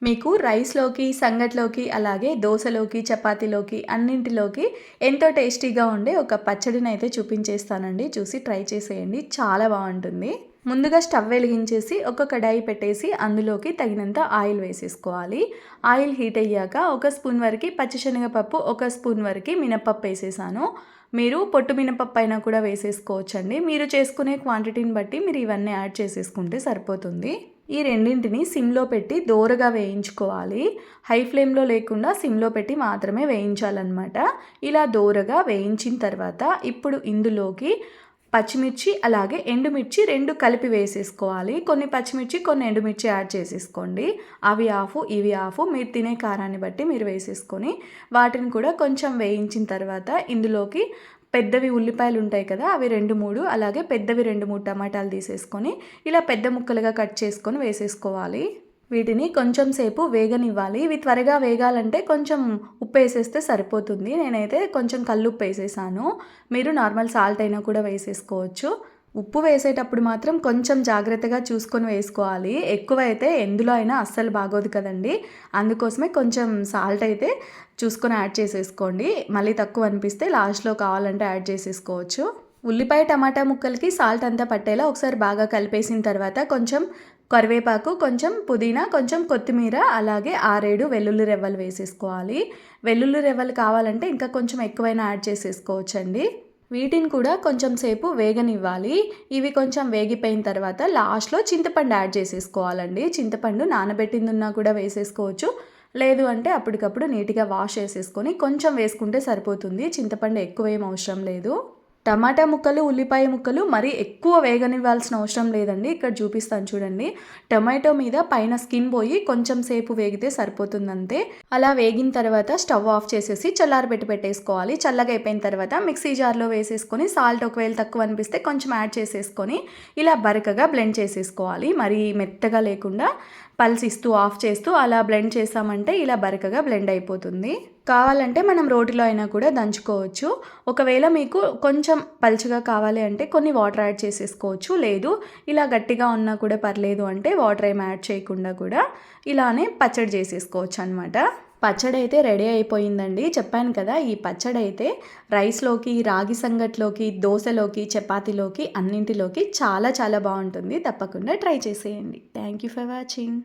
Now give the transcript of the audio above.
మీకు రైస్‌లోకి, సంగట్లోకి, అలాగే దోసలోకి, చపాతీలోకి అన్నింటిలోకి ఎంతో టేస్టీగా ఉండే ఒక పచ్చడినైతే చూపించేస్తానండి. చూసి ట్రై చేసేయండి. చాలా బావుంటుంది. ముందుగా స్టవ్ వెలిగించేసి ఒక కడాయి పెట్టేసి అందులోకి తగినంత ఆయిల్ వేసేసుకోవాలి. ఆయిల్ హీట్ అయ్యాక ఒక స్పూన్ వరకి పచ్చిశనగపప్పు, ఒక స్పూన్ వరకి మినపప్పు వేసేసాను. మీరు పొట్టు మినపప్పు అయినా కూడా వేసేసుకోవచ్చండి. మీరు చేసుకునే క్వాంటిటీని బట్టి మీరు ఇవన్నీ యాడ్ చేసేసుకుంటే సరిపోతుంది. ఈ రెండింటిని సిమ్లో పెట్టి దోరగా వేయించుకోవాలి. హై ఫ్లేమ్లో లేకుండా సిమ్లో పెట్టి మాత్రమే వేయించాలన్నమాట. ఇలా దోరగా వేయించిన తర్వాత ఇప్పుడు ఇందులోకి పచ్చిమిర్చి అలాగే ఎండుమిర్చి 2 కలిపి వేసేసుకోవాలి. కొన్ని పచ్చిమిర్చి, కొన్ని ఎండుమిర్చి యాడ్ చేసేసుకోండి. అవి హాఫ్, ఇవి హాఫ్ మీరు తినే కారాన్ని బట్టి మీరు వేసేసుకొని వాటిని కూడా కొంచెం వేయించిన తర్వాత ఇందులోకి పెద్దవి ఉల్లిపాయలు ఉంటాయి కదా, అవి 2, 3 అలాగే పెద్దవి 2, 3 టమాటాలు తీసేసుకొని ఇలా పెద్ద ముక్కలుగా కట్ చేసుకొని వేసేసుకోవాలి. వీటిని కొంచెం సేపు వేగనివ్వాలి. ఇవి త్వరగా వేగాలంటే కొంచెం ఉప్పు వేసేస్తే సరిపోతుంది. నేనైతే కొంచెం కల్లుప్పు వేసేసాను. మీరు నార్మల్ సాల్ట్ అయినా కూడా వేసేసుకోవచ్చు. ఉప్పు వేసేటప్పుడు మాత్రం కొంచెం జాగ్రత్తగా చూసుకొని వేసుకోవాలి. ఎక్కువైతే ఎందులో అయినా అస్సలు బాగోదు కదండి. అందుకోసమే కొంచెం సాల్ట్ అయితే చూసుకొని యాడ్ చేసేసుకోండి. మళ్ళీ తక్కువ అనిపిస్తే లాస్ట్లో కావాలంటే యాడ్ చేసేసుకోవచ్చు. ఉల్లిపాయ టమాటా ముక్కలకి సాల్ట్ అంతా పట్టేలా ఒకసారి బాగా కలిపేసిన తర్వాత కొంచెం కరివేపాకు, కొంచెం పుదీనా, కొంచెం కొత్తిమీర అలాగే 6-7 వెల్లుల్లి రెవ్వలు వేసేసుకోవాలి. వెల్లుల్లి రెవ్వలు కావాలంటే ఇంకా కొంచెం ఎక్కువైనా యాడ్ చేసేసుకోవచ్చండి. వీటిని కూడా కొంచెం సేపు వేగనివ్వాలి. ఇవి కొంచెం వేగిపోయిన తర్వాత లాస్ట్లో చింతపండు యాడ్ చేసేసుకోవాలండి. చింతపండు నానబెట్టింది ఉన్నా కూడా వేసేసుకోవచ్చు. లేదు అంటే అప్పటికప్పుడు నీట్గా వాష్ చేసేసుకొని కొంచెం వేసుకుంటే సరిపోతుంది. చింతపండు ఎక్కువ ఏం అవసరం లేదు. టమాటా ముక్కలు, ఉల్లిపాయ ముక్కలు మరీ ఎక్కువ వేగనివ్వాల్సిన అవసరం లేదండి. ఇక్కడ చూపిస్తాను చూడండి. టొమాటో మీద పైన స్కిన్ పోయి కొంచెం సేపు వేగితే సరిపోతుంది అంతే. అలా వేగిన తర్వాత స్టవ్ ఆఫ్ చేసేసి చల్లారబెట్టి పెట్టేసుకోవాలి. చల్లగా అయిపోయిన తర్వాత మిక్సీ జార్లో వేసేసుకొని సాల్ట్ ఒకవేళ తక్కువ అనిపిస్తే కొంచెం యాడ్ చేసేసుకొని ఇలా బరకగా బ్లెండ్ చేసేసుకోవాలి. మరీ మెత్తగా లేకుండా పల్స్ ఇస్తూ ఆఫ్ చేస్తూ అలా బ్లెండ్ చేసామంటే ఇలా బరకగా బ్లెండ్ అయిపోతుంది. కావాలంటే మనం రోటిలో అయినా కూడా దంచుకోవచ్చు. ఒకవేళ మీకు కొంచెం పల్చగా కావాలి అంటే కొన్ని వాటర్ యాడ్ చేసేసుకోవచ్చు. లేదు ఇలా గట్టిగా ఉన్నా కూడా పర్లేదు అంటే వాటర్ ఏం యాడ్ చేయకుండా కూడా ఇలానే పచ్చడి చేసేసుకోవచ్చు అనమాట. పచ్చడి అయితే రెడీ అయిపోయిందండి. చెప్పాను కదా, ఈ పచ్చడి అయితే రైస్లోకి, రాగి సంగట్లోకి, దోశలోకి, చపాతీలోకి అన్నింటిలోకి చాలా చాలా బాగుంటుంది. తప్పకుండా ట్రై చేసేయండి. Thank you for watching.